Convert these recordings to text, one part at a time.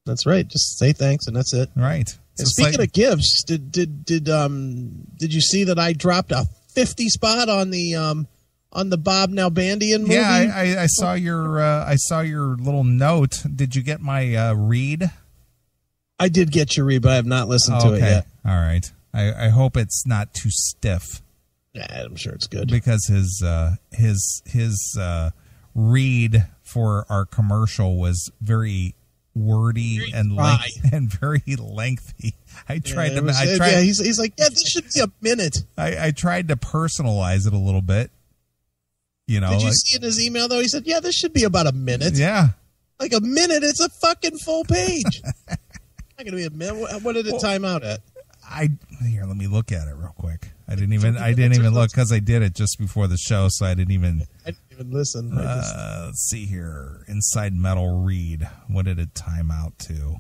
That's right. Just say thanks, and that's it. Right. And speaking of gifts, did you see that I dropped a 50 spot on the Bob Nalbandian movie? Yeah, I saw your little note. Did you get my read? I did get your read, but I have not listened to it yet. All right. I hope it's not too stiff. Yeah, I'm sure it's good. Because his read for our commercial was very wordy and very lengthy. I tried to. He's like, yeah, this should be a minute. I tried to personalize it a little bit. You know, did you see in his email though? He said, "Yeah, this should be about a minute." Yeah, like a minute. It's a fucking full page. Not gonna be a minute. What did it time out at? Here, let me look at it real quick. I didn't even look because I did it just before the show, so I didn't even listen. Let's see here. Inside Metal read. What did it time out to?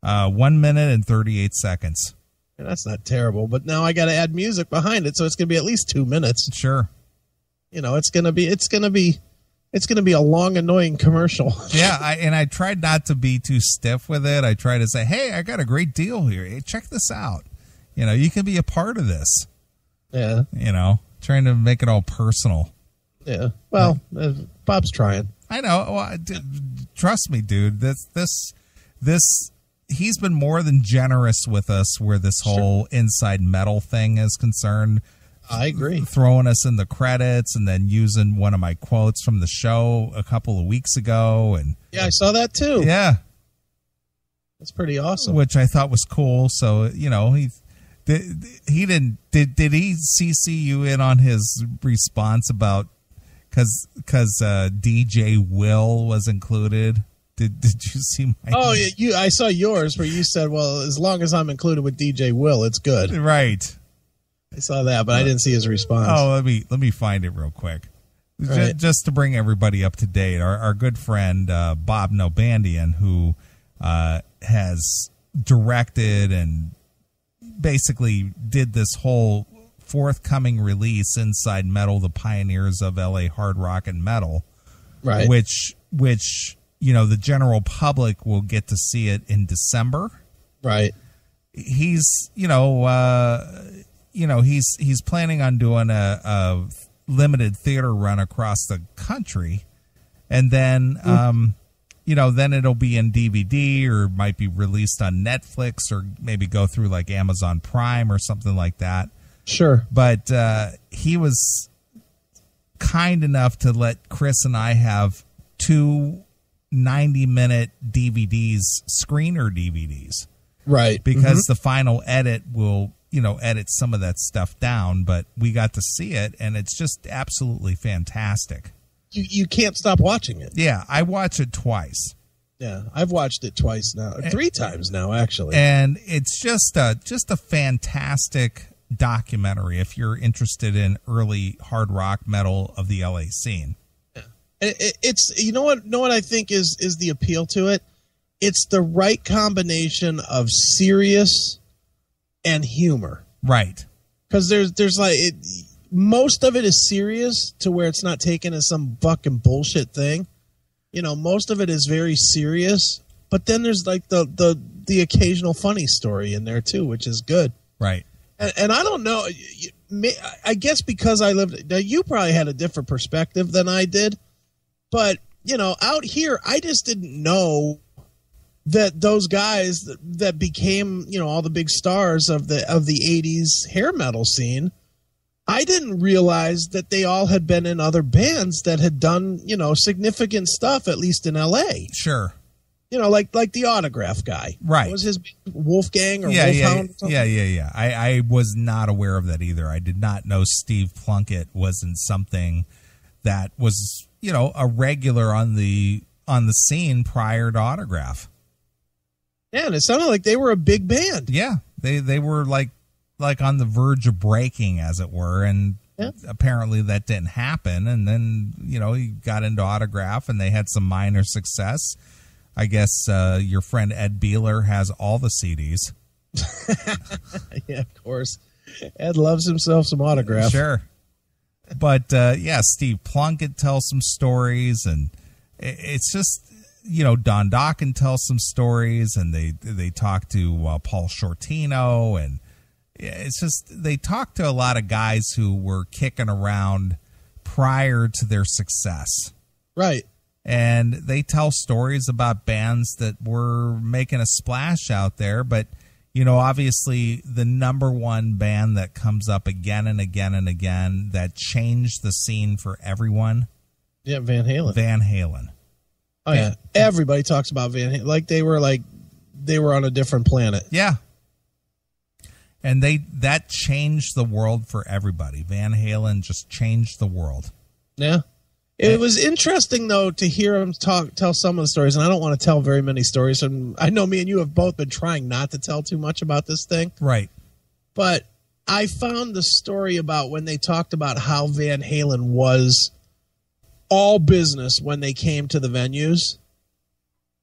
1 minute and 38 seconds. Yeah, that's not terrible, but now I got to add music behind it, so it's going to be at least 2 minutes. Sure. You know, it's going to be a long, annoying commercial. Yeah, I tried not to be too stiff with it. I tried to say, hey, I got a great deal here. Hey, check this out. You know, you can be a part of this. Yeah. You know, trying to make it all personal. Yeah. Well, Bob's trying. I know. Well, trust me, dude. This he's been more than generous with us where this whole Inside Metal thing is concerned. I agree. Throwing us in the credits and then using one of my quotes from the show a couple of weeks ago. And yeah, I saw that too. Yeah. That's pretty awesome. Which I thought was cool. So, you know, did he CC you in on his response about because DJ Will was included? Did you see my? Oh, yeah, I saw yours where you said, "Well, as long as I'm included with DJ Will, it's good." Right. I saw that, but I didn't see his response. Oh, let me find it real quick, just to bring everybody up to date. Our good friend Bob Nalbandian, who has directed and basically did this whole forthcoming release, Inside Metal, the Pioneers of LA Hard Rock and Metal, right? Which you know the general public will get to see it in December, right? He's he's planning on doing a limited theater run across the country, and then then it'll be in DVD or might be released on Netflix or maybe go through like Amazon Prime or something like that. Sure. But he was kind enough to let Chris and I have 2 90-minute DVDs, screener DVDs. Right. Because the final edit will, edit some of that stuff down, but we got to see it, and it's just absolutely fantastic. You can't stop watching it. Yeah, I watch it twice. Yeah, I've watched it twice now, 3 times now, actually. And it's just a fantastic documentary if you're interested in early hard rock metal of the LA scene. Yeah. It's what I think is the appeal to it. It's the right combination of serious and humor. Right. Because there's like most of it is serious to where it's not taken as some fucking bullshit thing. Most of it is very serious, but then there's like the occasional funny story in there too, which is good. Right. And I don't know, I guess because I lived, now you probably had a different perspective than I did, but out here, I just didn't know that those guys that became, all the big stars of the 80s hair metal scene, I didn't realize that they all had been in other bands that had done, significant stuff, at least in LA. Sure. Like the Autograph guy. Right. What was his Wolfgang or Wolfhound? Yeah. I was not aware of that either. I did not know Steve Plunkett wasn't something that was, a regular on the scene prior to Autograph. Yeah, and it sounded like they were a big band. Yeah. They were like on the verge of breaking, as it were, and apparently that didn't happen. And then, he got into Autograph, and they had some minor success. I guess your friend Ed Beeler has all the CDs. Yeah, of course. Ed loves himself some Autograph. Sure. But, Steve Plunkett tells some stories, and it's just, Don Dokken tells some stories, and they talk to Paul Shortino, and it's just they talk to a lot of guys who were kicking around prior to their success. Right. And they tell stories about bands that were making a splash out there, but obviously the number one band that comes up again and again and again that changed the scene for everyone. Yeah, Van Halen. Van Halen. Oh yeah, everybody talks about Van Halen like they were on a different planet. Yeah. And that changed the world for everybody. Van Halen just changed the world. Yeah. It was interesting, though, to hear him tell some of the stories, and I don't want to tell very many stories. And I know me and you have both been trying not to tell too much about this thing. Right. But I found the story about when they talked about how Van Halen was all business when they came to the venues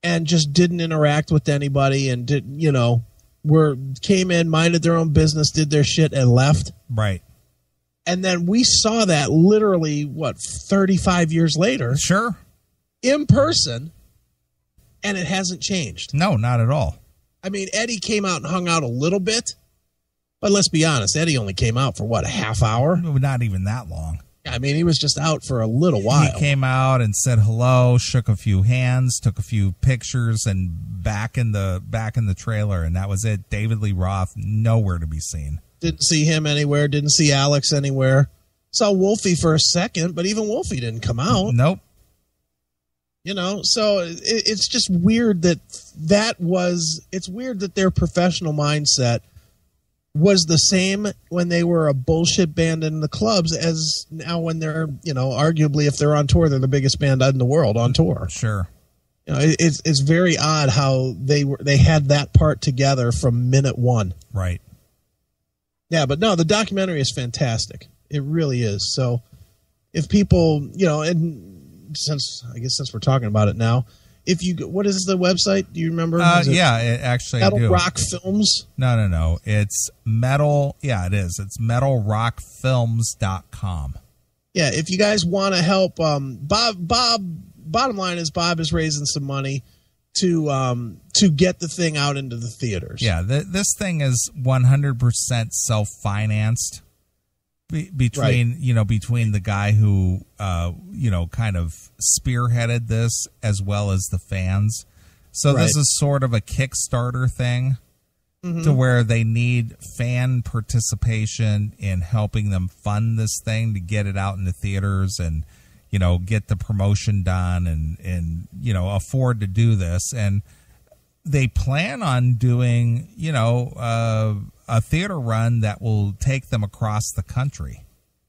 and just didn't interact with anybody and came in, minded their own business, did their shit, and left. Right. And then we saw that literally, 35 years later? Sure. In person, and it hasn't changed. No, not at all. I mean, Eddie came out and hung out a little bit, but let's be honest, Eddie only came out for, a half hour? Not even that long. I mean, he was just out for a little while. He came out and said hello, shook a few hands, took a few pictures, and back in the trailer, and that was it. David Lee Roth, nowhere to be seen. Didn't see him anywhere. Didn't see Alex anywhere. Saw Wolfie for a second, but even Wolfie didn't come out. Nope. So it's just weird it's weird that their professional mindset was the same when they were a bullshit band in the clubs as now when they're, arguably if they're on tour, they're the biggest band in the world on tour. Sure. It's very odd how they had that part together from minute one. Right. Yeah, but no, the documentary is fantastic. It really is. So if people, and since we're talking about it now, what is the website? Do you remember? Actually, Metal I do. Rock Films? No. It's metal. Yeah, it is. It's metalrockfilms.com. Yeah, if you guys want to help, Bob, bottom line is Bob is raising some money to get the thing out into the theaters. Yeah, this thing is 100% self-financed between the guy who kind of spearheaded this as well as the fans. So This is sort of a Kickstarter thing to where they need fan participation in helping them fund this thing to get it out in the theaters and get the promotion done and afford to do this. And they plan on doing, a theater run that will take them across the country.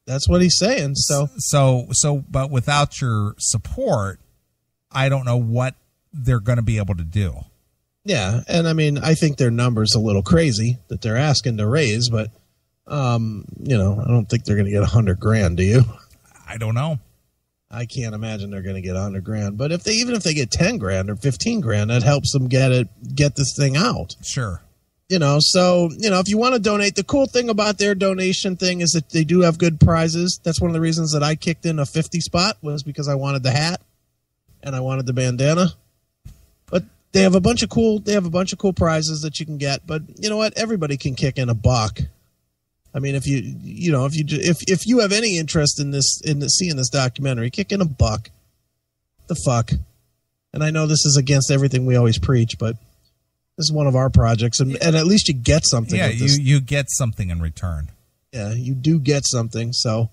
That's what he's saying. But without your support, I don't know what they're going to be able to do. Yeah. And I mean, I think their number's a little crazy that they're asking to raise, but, I don't think they're going to get $100,000. Do you? I don't know. I can't imagine they're going to get $100,000, but even if they get $10,000 or $15,000, that helps them get this thing out. Sure. If you want to donate, the cool thing about their donation thing is that they do have good prizes. That's one of the reasons that I kicked in a 50 spot was because I wanted the hat and I wanted the bandana. But they have a bunch of cool prizes that you can get. But you know what? Everybody can kick in $1. I mean, if you have any interest in seeing this documentary, kick in $1. The fuck. And I know this is against everything we always preach, but this is one of our projects, and at least you get something. Yeah, you get something in return. Yeah, you do get something. So,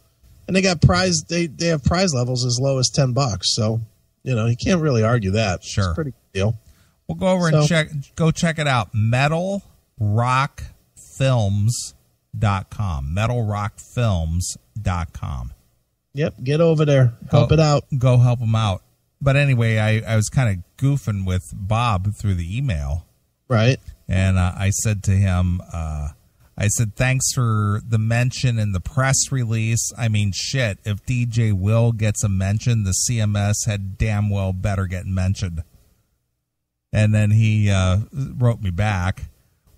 and they got prize. They have prize levels as low as $10. So, you can't really argue that. Sure, it's a pretty good deal. We'll go over and check it out. metalrockfilms.com. metalrockfilms.com. Yep, get over there. Help it out. Go help them out. But anyway, I was kind of goofing with Bob through the email. Right. And I said to him, thanks for the mention in the press release. I mean, shit, if DJ Will gets a mention, the CMS had damn well better get mentioned. And then he wrote me back,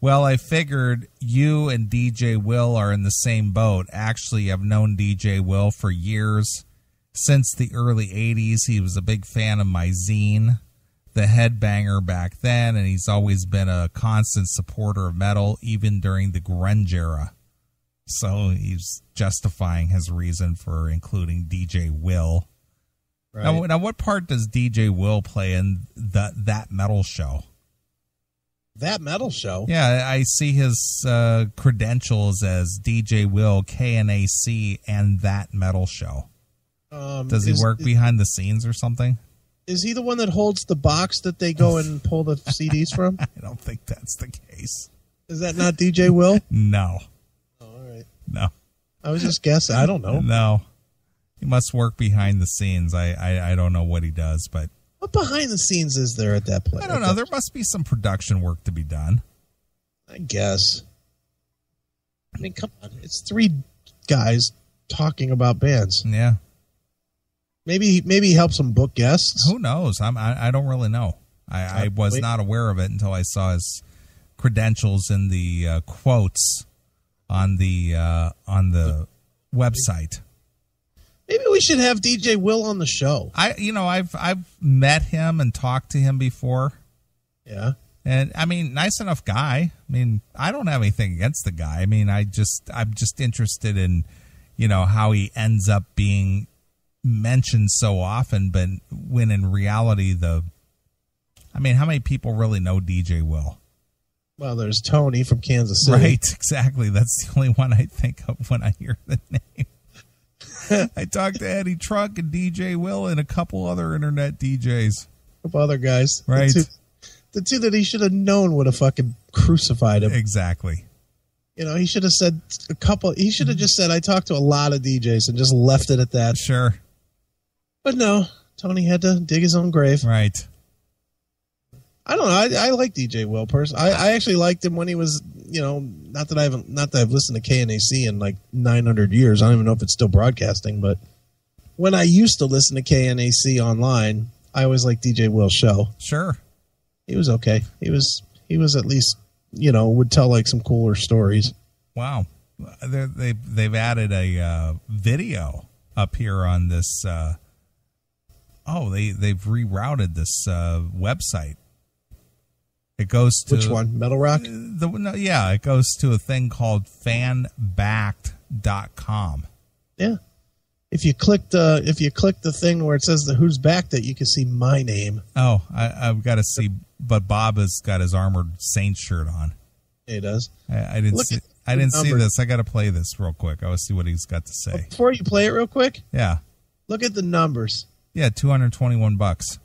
well, I figured you and DJ Will are in the same boat. Actually, I've known DJ Will for years. Since the early 80s, he was a big fan of my zine. the headbanger back then, and he's always been a constant supporter of metal, even during the grunge era. So he's justifying his reason for including DJ Will. Right. Now, what part does DJ Will play in that metal show? That metal show? Yeah, I see his credentials as DJ Will, KNAC, and that metal show. Does he work behind the scenes or something? Is he the one that holds the box that they go and pull the CDs from? I don't think that's the case. Is that not DJ Will? No. Oh, all right. No. I was just guessing. I don't know. No. He must work behind the scenes. I don't know what he does, but... What behind the scenes is there at that place? I don't know. There must be some production work to be done. I guess. I mean, come on. It's three guys talking about bands. Yeah. Maybe he helps them book guests. Who knows? I don't really know. I was not aware of it until I saw his credentials in the quotes on the website. Maybe we should have DJ Will on the show. I've met him and talked to him before. Yeah. And I mean, nice enough guy. I mean, I don't have anything against the guy. I mean, I'm just interested in, how he ends up being mentioned so often, but when in reality, how many people really know DJ Will? Well, there's Tony from Kansas City. Right, exactly. That's the only one I think of when I hear the name. I talked to Eddie Trunk and DJ Will and a couple other internet DJs. A couple other guys. Right. The two that he should have known would have fucking crucified him. Exactly. He should have said he should have just said, I talked to a lot of DJs and just left it at that. Sure. But no, Tony had to dig his own grave. Right. I don't know. I like DJ Will personally. I actually liked him when he was, not that I've listened to KNAC in like 900 years. I don't even know if it's still broadcasting, but when I used to listen to KNAC online, I always liked DJ Will's show. Sure. He was okay. He was at least, would tell like some cooler stories. Wow. They've added a video up here on this. They've rerouted this website. It goes to which one? Metal Rock? It goes to a thing called fanbacked.com. Yeah. If you click the thing where it says the who's backed it, you can see my name. Oh, I've got to see, but Bob has got his Armored Saint shirt on. Yeah, he does. I didn't see this. I got to play this real quick. I want to see what he's got to say. Before you play it real quick? Yeah. Look at the numbers. Yeah, $221.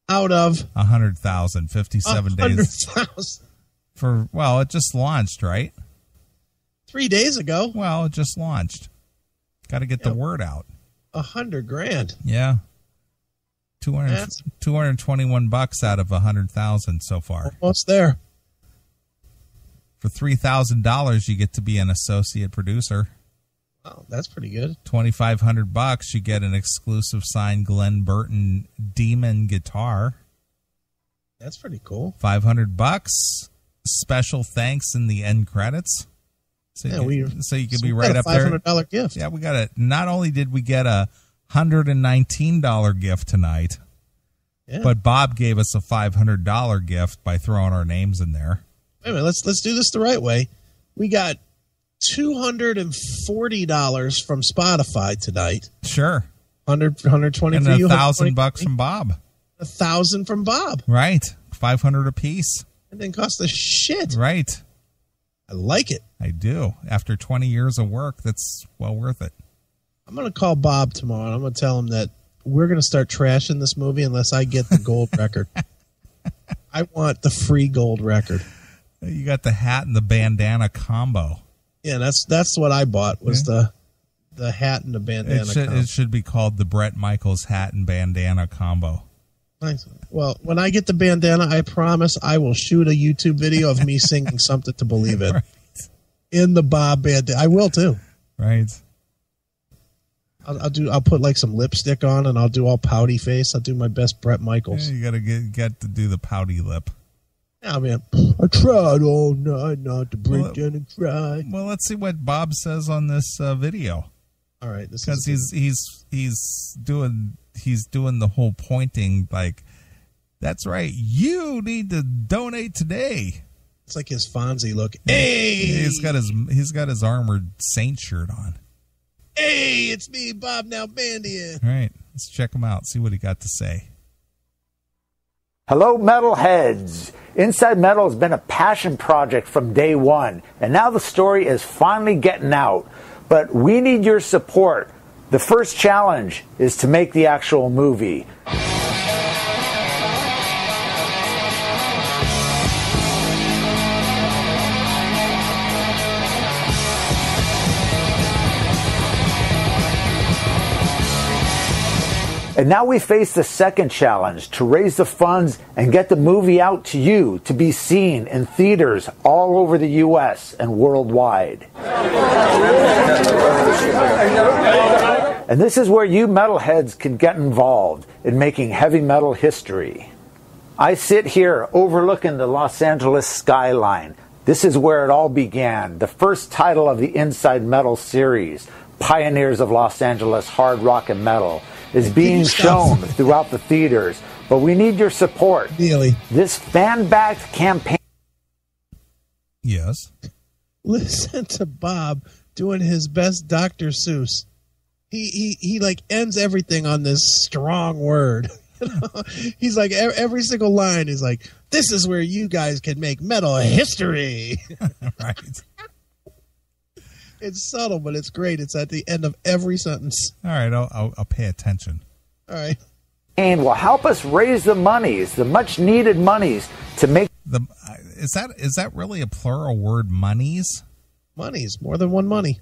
Out of 100,000, 57 days. 100,000. It just launched, right? 3 days ago. Well, it just launched. Got to get the word out. $100,000. Yeah. $221 out of 100,000 so far. Almost there. For $3,000, you get to be an associate producer. Oh, that's pretty good. $2,500, you get an exclusive signed Glenn Burton Demon guitar. That's pretty cool. $500, special thanks in the end credits. So you can be right up there. $500 gift. Yeah, we got it. Not only did we get a $119 gift tonight, but Bob gave us a $500 gift by throwing our names in there. Wait a minute, let's do this the right way. We got $240 from Spotify tonight. Sure. 120 and for you. $1,000 from Bob. 1,000 from Bob. Right. 500 apiece. It didn't cost a shit. Right. I like it. I do. After 20 years of work, that's well worth it. I'm going to call Bob tomorrow, and I'm going to tell him that we're going to start trashing this movie unless I get the gold record. I want the free gold record. You got the hat and the bandana combo. Yeah, that's what I bought was the hat and the bandana. It should be called the Bret Michaels hat and bandana combo. Nice. Well, when I get the bandana, I promise I will shoot a YouTube video of me singing something to believe in. Right. In the Bob bandana. I will too. Right. I'll put like some lipstick on and I'll do all pouty face. I'll do my best Bret Michaels. Yeah, you gotta get to do the pouty lip. Yeah, man. I tried all night not to break down and cry. Well, let's see what Bob says on this video. All right, because he's doing the whole pointing, like That's right. You need to donate today. It's like his Fonzie look. Hey, he's got his armored saint shirt on. Hey, it's me, Bob Nalbandian. All right, let's check him out. See what he got to say. Hello, metalheads. Inside Metal has been a passion project from day one, and now the story is finally getting out. But we need your support. The first challenge is to make the actual movie. And now we face the second challenge, to raise the funds and get the movie out to you to be seen in theaters all over the U.S. and worldwide. And this is where you metalheads can get involved in making heavy metal history. I sit here overlooking the Los Angeles skyline. This is where it all began, the first title of the Inside Metal series, Pioneers of Los Angeles Hard Rock and Metal, is being shown throughout the theaters, but we need your support. Neeley. This fan-backed campaign. Yes. Listen to Bob doing his best Dr. Seuss. He like ends everything on this strong word. He's like every single line is like, this is where you guys can make metal history. Right. It's subtle, but it's great. It's at the end of every sentence. All right, I'll pay attention. All right. And will help us raise the monies, the much needed monies to make is that really a plural word, monies? Monies, more than one money.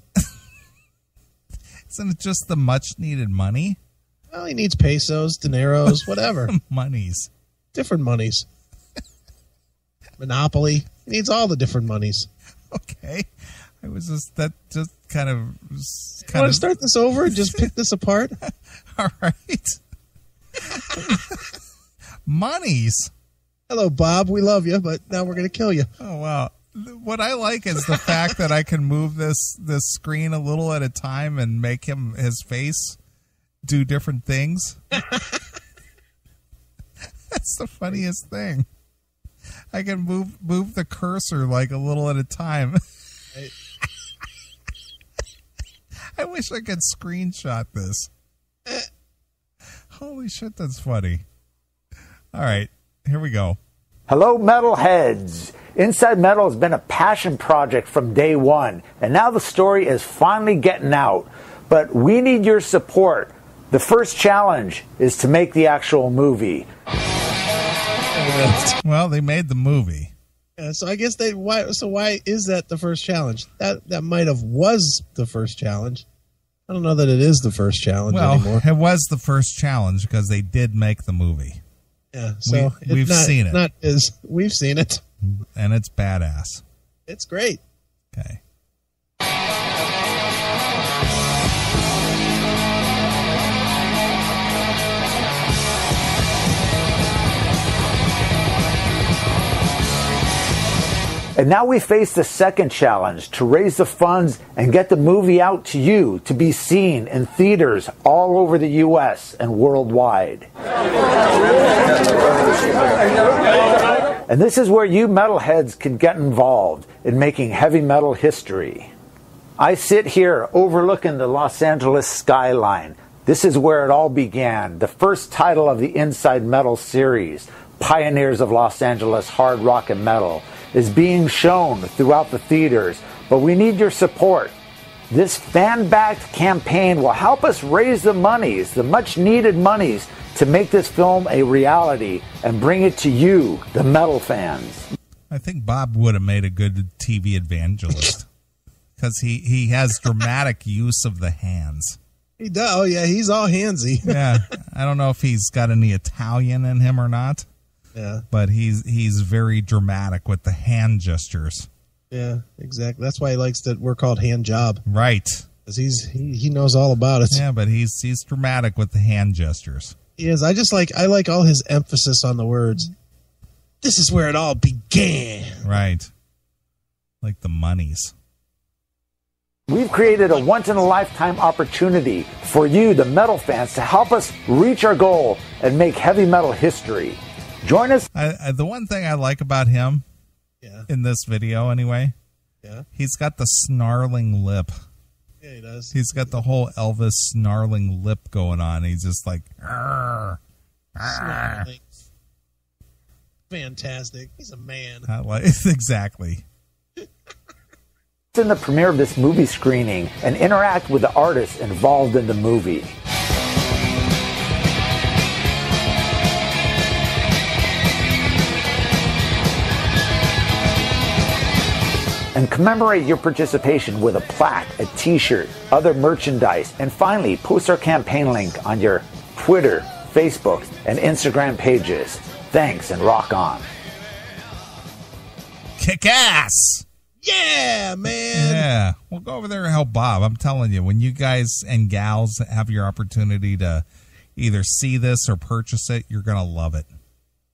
Isn't it just the much needed money? Well, he needs pesos, dineros, whatever. Monies. Different monies. Monopoly. He needs all the different monies. Okay. I was just kind of. You want to start this over and just pick this apart? All right. Monies. Hello, Bob. We love you, but now we're going to kill you. Oh, wow. What I like is the fact that I can move this screen a little at a time and make his face do different things. That's the funniest thing. I can move the cursor like a little at a time. I wish I could screenshot this. Holy shit, that's funny. All right, here we go. Hello, metalheads. Inside Metal has been a passion project from day one, and now the story is finally getting out. But we need your support. The first challenge is to make the actual movie. Well, they made the movie. Yeah, so I guess why is that the first challenge? That might have was the first challenge. I don't know that it is the first challenge anymore. It was the first challenge because they did make the movie. Yeah, so we've seen it. We've seen it. And it's badass. It's great. Okay. And now we face the second challenge, to raise the funds and get the movie out to you to be seen in theaters all over the U.S. and worldwide. And this is where you metalheads can get involved in making heavy metal history. I sit here overlooking the Los Angeles skyline. This is where it all began, the first title of the Inside Metal series, Pioneers of Los Angeles Hard Rock and Metal, is being shown throughout the theaters, but we need your support. This fan-backed campaign will help us raise the monies, the much-needed monies, to make this film a reality and bring it to you, the metal fans. I think Bob would have made a good TV evangelist because he has dramatic use of the hands. He does. Oh, yeah, he's all handsy. Yeah, I don't know if he's got any Italian in him or not. Yeah, but he's very dramatic with the hand gestures. Yeah, exactly. That's why he likes that we're called Hand Job. Right. Because he knows all about it. Yeah, but he's dramatic with the hand gestures. He is. I like all his emphasis on the words. This is where it all began. Right. Like the monies. We've created a once-in-a-lifetime opportunity for you, the metal fans, to help us reach our goal and make heavy metal history. Join us. The one thing I like about him in this video anyway, he's got the snarling lip. Yeah, he does. He's got the whole Elvis snarling lip going on. He's just like, snarling. Fantastic. He's a man. Exactly. In the premiere of this movie screening and interact with the artists involved in the movie. And commemorate your participation with a plaque, a t-shirt, other merchandise, and finally post our campaign link on your Twitter, Facebook, and Instagram pages. Thanks and rock on. Kick ass! Yeah, man. Yeah. Well, go over there and help Bob. I'm telling you, when you guys and gals have your opportunity to either see this or purchase it, you're going to love it.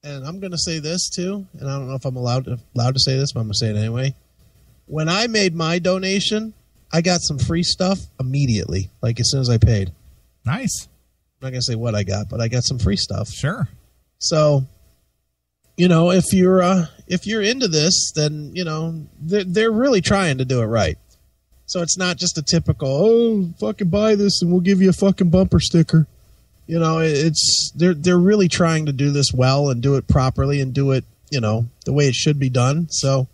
And I'm going to say this, too, and I don't know if I'm allowed to say this, but I'm going to say it anyway. When I made my donation, I got some free stuff immediately, like as soon as I paid. Nice. I'm not going to say what I got, but I got some free stuff. Sure. So, you know, if you're into this, then, you know, they're really trying to do it right. So it's not just a typical, oh, fucking buy this and we'll give you a fucking bumper sticker. You know, they're really trying to do this well and do it properly and do it, you know, the way it should be done. So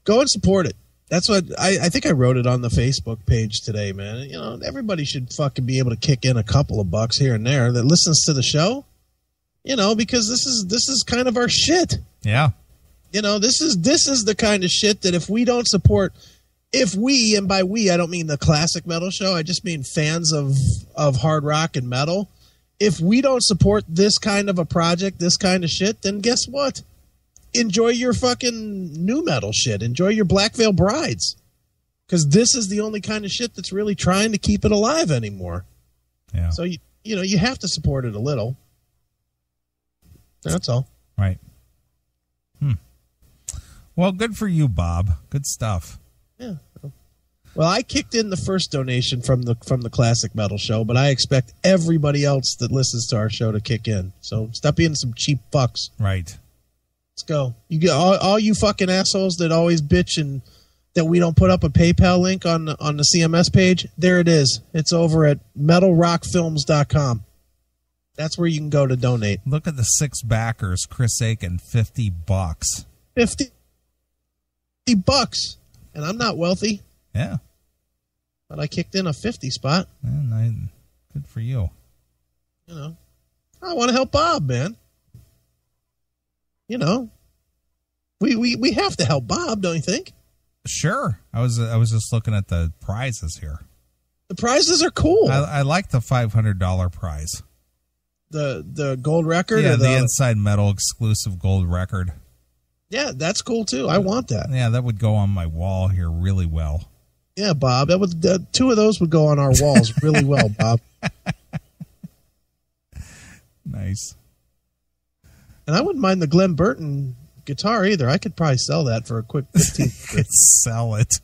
go and support it. That's what I think I wrote it on the Facebook page today, man. You know, everybody should fucking be able to kick in a couple of bucks here and there that listens to the show. You know, because this is kind of our shit. Yeah. You know, this is the kind of shit that if we don't support, and by we I don't mean the classic metal show, I just mean fans of hard rock and metal. If we don't support this kind of a project, this kind of shit, then guess what? Enjoy your fucking new metal shit. Enjoy your Black Veil Brides. Because this is the only kind of shit that's really trying to keep it alive anymore. Yeah. So, you know, you have to support it a little. That's all. Right. Well, good for you, Bob. Good stuff. Yeah. Well, I kicked in the first donation from the Classic Metal Show, but I expect everybody else that listens to our show to kick in. So stop being some cheap fucks. Right. Let's go. You get all you fucking assholes that always bitch and that we don't put up a PayPal link on the CMS page. There it is. It's over at metalrockfilms.com. That's where you can go to donate. Look at the 6 backers. Chris Aiken, $50. $50. And I'm not wealthy. Yeah. But I kicked in a 50 spot. Man, good for you. You know, I want to help Bob, man. You know, we have to help Bob, don't you think? Sure. I was just looking at the prizes here. The prizes are cool. I like the $500 prize. The gold record? Yeah, or the Inside Metal exclusive gold record. Yeah, that's cool too. I want that. Yeah, that would go on my wall here really well. Yeah, Bob, that would 2 of those would go on our walls really well, Bob. Nice. And I wouldn't mind the Glenn Burton guitar either. I could probably sell that for a quick $15. Sell it.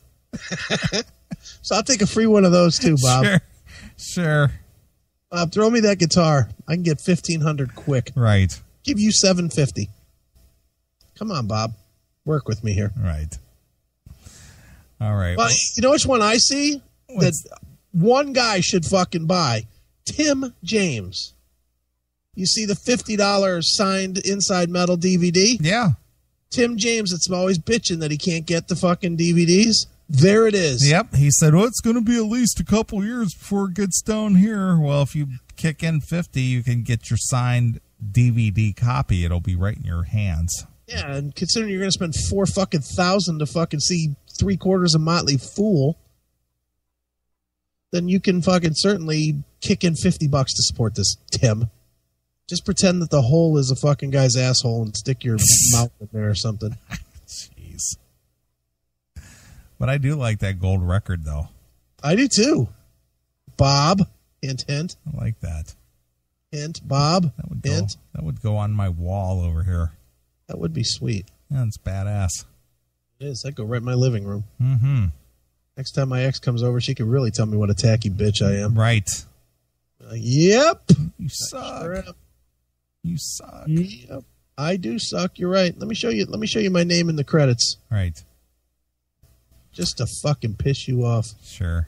So I'll take a free one of those too, Bob. Sure. Bob, throw me that guitar. I can get $1,500 quick. Right. Give you $750. Come on, Bob. Work with me here. Right. All right. Well, you know which one I see that one guy should fucking buy? Tim James. You see the $50 signed Inside Metal DVD? Yeah. Tim James, it's always bitching that he can't get the fucking DVDs. There it is. Yep. He said, well, it's going to be at least a couple years before it gets down here. Well, if you kick in 50, you can get your signed DVD copy. It'll be right in your hands. Yeah, and considering you're going to spend $4,000 to fucking see 3/4 of Motley Fool, then you can fucking certainly kick in $50 to support this, Tim. Just pretend that the hole is a fucking guy's asshole and stick your mouth in there or something. Jeez. But I do like that gold record, though. I do, too. Bob. Hint, hint. I like that. Hint, Bob. Hint. That would go on my wall over here. That would be sweet. Yeah, it's badass. It is. That'd go right in my living room. Mm-hmm. Next time my ex comes over, she can really tell me what a tacky bitch I am. Right. Yep. You suck. Sure am. You suck. Yep. I do suck. You're right. Let me show you my name in the credits. Right. Just to fucking piss you off. Sure.